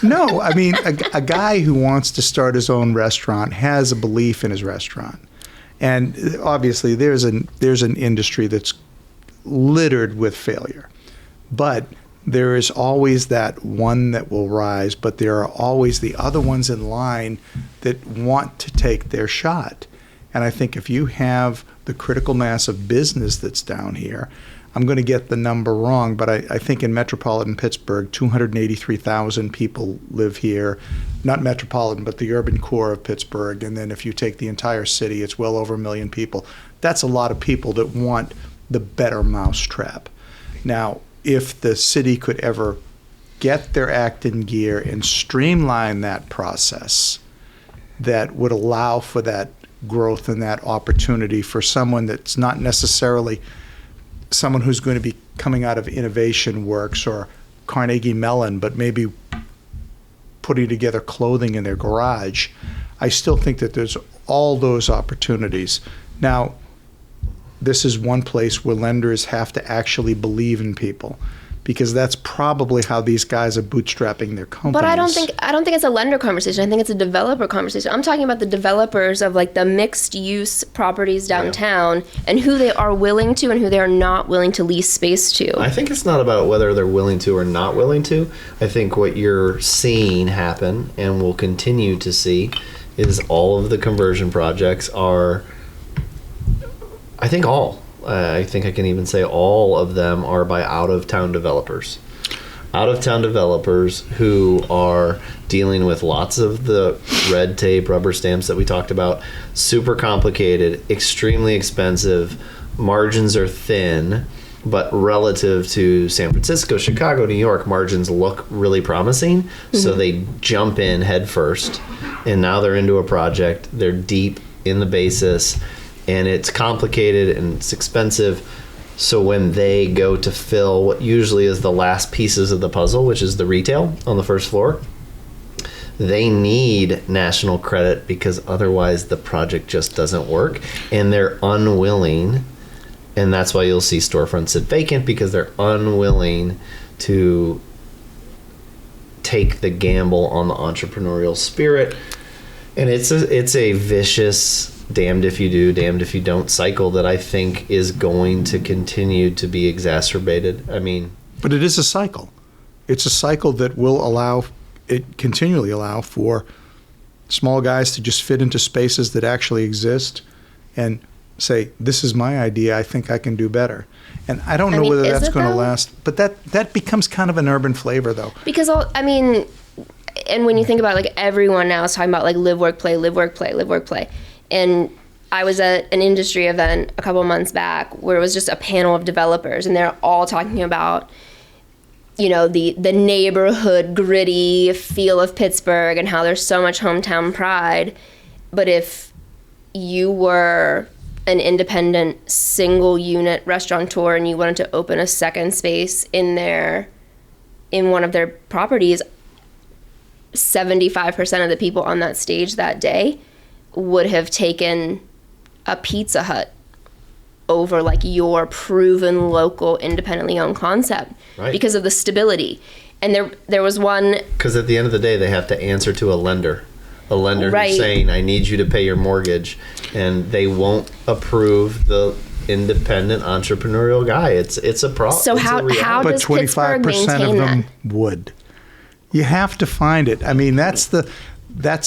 No, I mean, a guy who wants to start his own restaurant has a belief in his restaurant. And obviously there's an industry that's littered with failure. But there is always that one that will rise, but there are always the other ones in line that want to take their shot. And I think if you have the critical mass of business that's down here, I'm going to get the number wrong, but I think in metropolitan Pittsburgh, 283,000 people live here. Not metropolitan, but the urban core of Pittsburgh. And then if you take the entire city, it's well over 1 million people. That's a lot of people that want the better mousetrap. Now, if the city could ever get their act in gear and streamline that process, that would allow for that growth and that opportunity for someone that's not necessarily someone who's going to be coming out of Innovation Works or Carnegie Mellon, but maybe putting together clothing in their garage, I still think that there's all those opportunities. Now, this is one place where lenders have to actually believe in people, because that's probably how these guys are bootstrapping their companies. But I don't think it's a lender conversation. I think it's a developer conversation. I'm talking about the developers of like the mixed use properties downtown and who they are willing to and who they are not willing to lease space to. I think it's not about whether they're willing to or not willing to. I think what you're seeing happen and will continue to see is all of the conversion projects are, I think I think I can even say all of them are by out-of-town developers. Out-of-town developers who are dealing with lots of the red tape, rubber stamps that we talked about. Super complicated, extremely expensive. Margins are thin, but relative to San Francisco, Chicago, New York, margins look really promising. Mm-hmm. So they jump in head first, and now they're into a project. They're deep in the basis, and it's complicated and it's expensive. So when they go to fill what usually is the last pieces of the puzzle, which is the retail on the first floor, they need national credit because otherwise the project just doesn't work, and they're unwilling. And that's why you'll see storefronts sit vacant, because they're unwilling to take the gamble on the entrepreneurial spirit. And it's a vicious damned if you do, damned if you don't cycle that I think is going to continue to be exacerbated. But it is a cycle. It's a cycle that will continually allow for small guys to just fit into spaces that actually exist and say, this is my idea, I think I can do better. And I don't know whether that's going to last, but that becomes kind of an urban flavor, though. Because, and when you think about like everyone now is talking about like live, work, play, live, work, play, live, work, play. And I was at an industry event a couple months back where it was just a panel of developers, and they're all talking about, you know, the neighborhood gritty feel of Pittsburgh and how there's so much hometown pride. But if you were an independent single unit restaurateur and you wanted to open a second space in one of their properties, 75% of the people on that stage that day would have taken a Pizza Hut over like your proven local independently owned concept, right? Because of the stability. And there was one, because at the end of the day they have to answer to a lender right, who's saying, I need you to pay your mortgage, and they won't approve the independent entrepreneurial guy. It's a problem. So how does Pittsburgh maintain that? But 25% of them would. You have to find it. I mean, that's that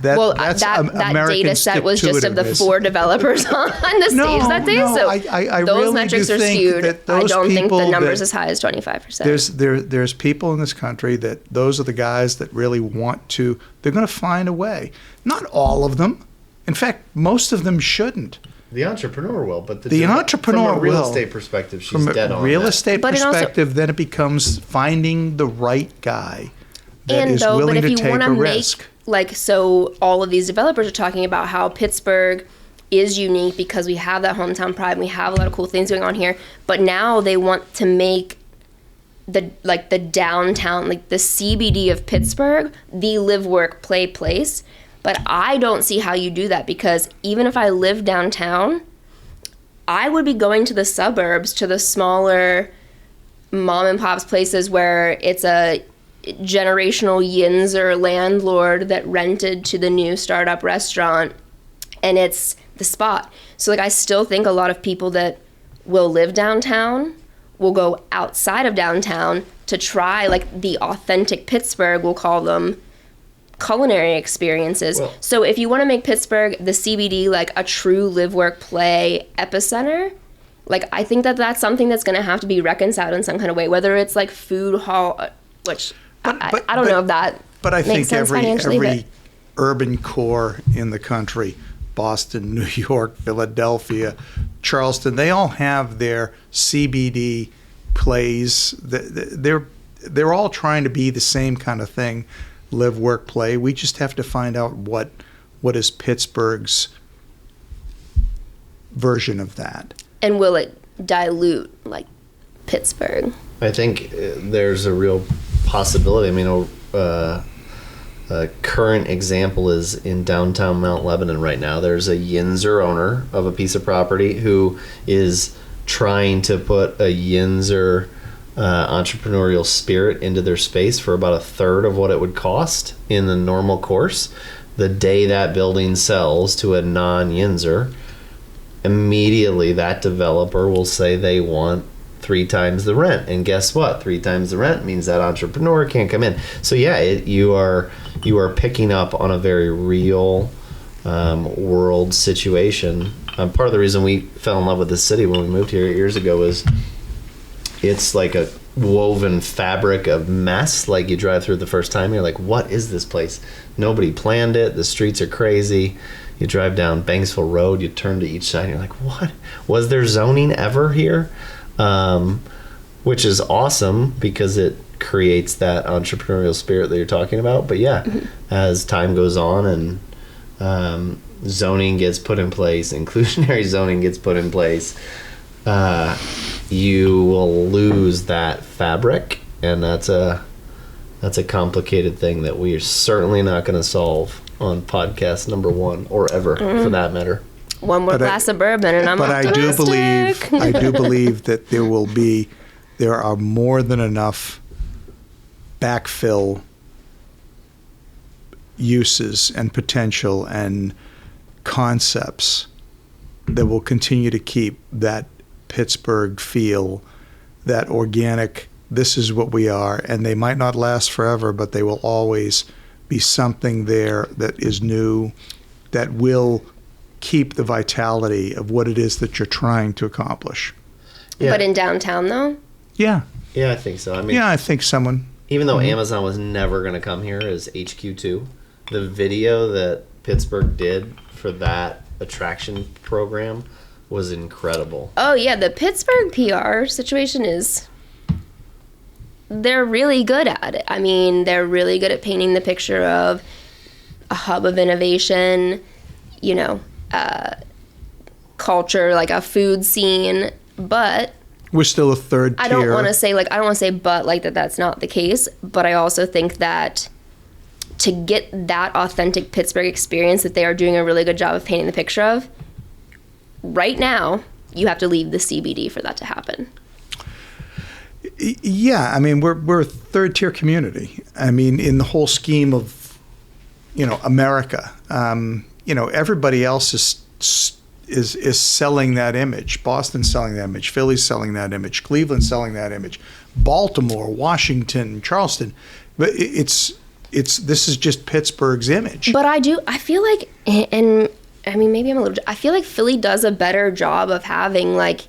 data set was just of the 4 developers on the stage that day. So I those really metrics are skewed. I don't think the number's as high as 25%. There's people in this country that those are the guys that really want to. They're going to find a way. Not all of them. In fact, most of them shouldn't. The entrepreneur will, but the entrepreneur will. From a real estate perspective, she's dead on that. From a real estate perspective, then it becomes finding the right guy that is willing to take a risk. So all of these developers are talking about how Pittsburgh is unique because we have that hometown pride and we have a lot of cool things going on here. But now they want to make the downtown, like the CBD of Pittsburgh, the live, work, play place. But I don't see how you do that, because even if I live downtown, I would be going to the suburbs, to the smaller mom and pop's places where it's a generational Yinzer landlord that rented to the new startup restaurant, and it's the spot. So I still think a lot of people that will live downtown will go outside of downtown to try the authentic Pittsburgh, we'll call them, culinary experiences. Well, so if you want to make Pittsburgh, the CBD, a true live, work, play epicenter, I think that's something that's going to have to be reconciled in some kind of way, whether it's food hall, which I don't know if that but I makes think sense every urban core in the country, Boston, New York, Philadelphia, Charleston, they all have their CBD plays. They're all trying to be the same kind of thing, live, work, play. We just have to find out what is Pittsburgh's version of that. And will it dilute like Pittsburgh. I think there's a real possibility. I mean, a current example is in downtown Mount Lebanon right now. There's a Yinzer owner of a piece of property who is trying to put a Yinzer entrepreneurial spirit into their space for about a third of what it would cost in the normal course. The day that building sells to a non-Yinzer, immediately that developer will say they want 3 times the rent. And guess what? 3 times the rent means that entrepreneur can't come in. So yeah, you are picking up on a very real world situation. Part of the reason we fell in love with this city when we moved here 8 years ago was it's like a woven fabric of mess. Like you drive through the first time, you're like, what is this place? Nobody planned it. The streets are crazy. You drive down Banksville Road, you turn to each side, and you're like, what? Was there zoning ever here? Which is awesome because it creates that entrepreneurial spirit that you're talking about. But yeah, as time goes on and zoning gets put in place, inclusionary zoning gets put in place, you will lose that fabric, and that's a complicated thing that we are certainly not going to solve on podcast number 1 or ever for that matter. One more glass of bourbon and I'm optimistic. I do believe that there are more than enough backfill uses and potential and concepts that will continue to keep that Pittsburgh feel, that organic, this is what we are, and they might not last forever, but they will always be something there that is new, that will keep the vitality of what it is that you're trying to accomplish. Yeah. But in downtown, though? Yeah. Yeah, I think so. I mean, I think someone... Even though Amazon was never going to come here as HQ2, the video that Pittsburgh did for that attraction program was incredible. Oh, yeah. The Pittsburgh PR situation is... They're really good at it. I mean, they're really good at painting the picture of a hub of innovation, culture, like a food scene, but... We're still a third tier. I don't want to say but like that's not the case, but I also think that to get that authentic Pittsburgh experience that they are doing a really good job of painting the picture of, right now, you have to leave the CBD for that to happen. Yeah, I mean, we're a third tier community. I mean, in the whole scheme of, America, everybody else is selling that image. Boston's selling that image. Philly's selling that image. Cleveland's selling that image. Baltimore, Washington, Charleston. But this is just Pittsburgh's image. But I feel like, and I mean, maybe I feel like Philly does a better job of having like,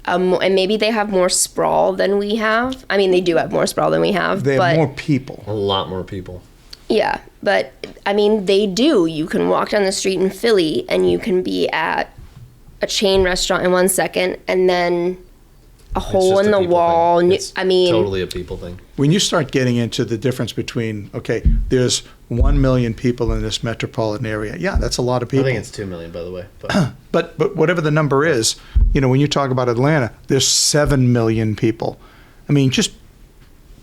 and maybe they have more sprawl than we have. I mean, they do have more sprawl than we have. They have more people. A lot more people. Yeah, but I mean, they do. You can walk down the street in Philly and you can be at a chain restaurant in 1 second and then a hole in the wall. I mean, totally a people thing. When you start getting into the difference between, there's 1 million people in this metropolitan area. Yeah, that's a lot of people. I think it's 2 million, by the way. But whatever the number is, when you talk about Atlanta, there's 7 million people. I mean, just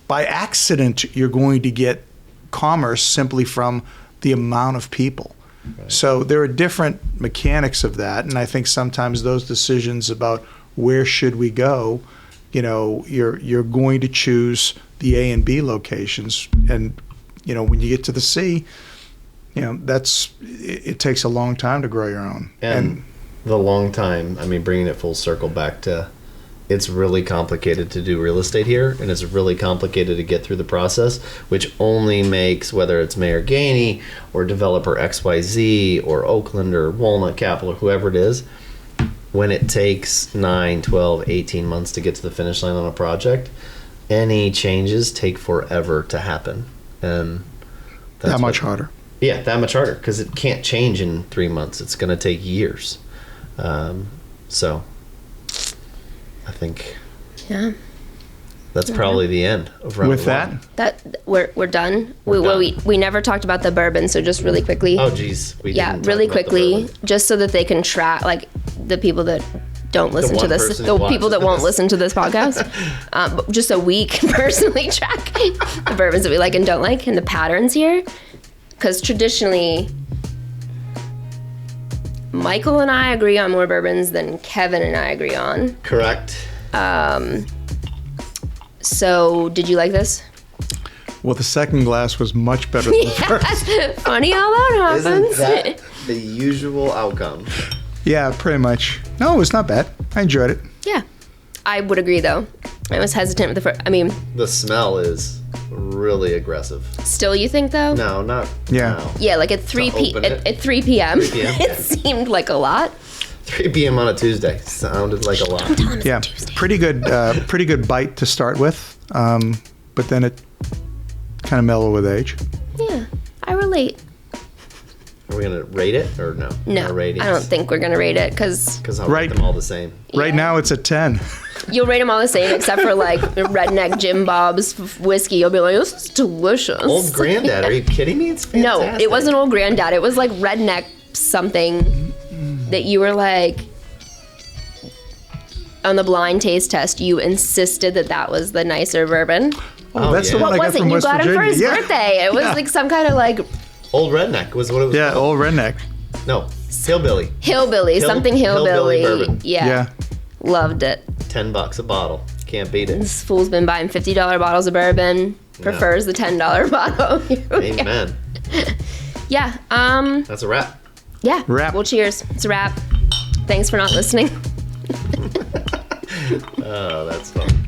by accident, you're going to get commerce simply from the amount of people. Right. So there are different mechanics of that, and I think sometimes those decisions about where should we go, you're going to choose the A and B locations, and when you get to the C, it takes a long time to grow your own. And the long time, I mean, bringing it full circle back to, it's really complicated to do real estate here, and it's really complicated to get through the process, which only makes, whether it's Mayor Gainey or developer XYZ or Oakland or Walnut Capital or whoever it is, when it takes 9, 12, 18 months to get to the finish line on a project, any changes take forever to happen. And that's that much harder. Yeah, that much harder, because it can't change in 3 months. It's going to take years. So I think that's probably the end of round with one. That we're done. We never talked about the bourbon, so just really quickly. Oh geez, really quickly, just so that they can track, like the people that don't listen to one this, person the who people that watches won't this. listen to this podcast, but just so we can personally track the bourbons that we like and don't like and the patterns here. Because traditionally, Michael and I agree on more bourbons than Kevin and I agree on. Correct. So, did you like this? Well, the second glass was much better than the first. Funny how that happens. Isn't that the usual outcome? Yeah, pretty much. No, it was not bad. I enjoyed it. Yeah. I would agree, though. I was hesitant with the first. I mean, The smell is really aggressive. still, you think, though? No, not Yeah. now. Yeah, like at 3 open it. at 3 p.m. 3 p.m., It yeah. seemed like a lot. 3 p.m. on a Tuesday sounded like a lot. Yeah, pretty good bite to start with, but then it kind of mellowed with age. Yeah, I relate. Are we gonna rate it or no? No, No ratings? I don't think we're gonna rate it because Because I'll Right. rate them all the same. Right now, it's a 10. you'll rate them all the same except for like Redneck Jim Bob's whiskey. You'll be like, this is delicious. Old Granddad, are you kidding me? It's No, fantastic. it wasn't Old Granddad. It was like Redneck something that you were like, on the blind taste test, you insisted that was the nicer bourbon. Oh, that's yeah. the one What I got was it? from You West got Virginia. him for his Yeah. birthday. It was Yeah. like some kind of like Old Redneck was what it was Yeah, called. old redneck. No, Hillbilly. hillbilly, something hillbilly hillbilly. bourbon. Yeah. Loved it. $10 a bottle. Can't beat it. This fool's been buying $50 bottles of bourbon. Prefers the $10 bottle. Amen. Yeah. That's a wrap. Yeah. Wrap. Well, cheers. It's a wrap. Thanks for not listening. Oh, that's fun.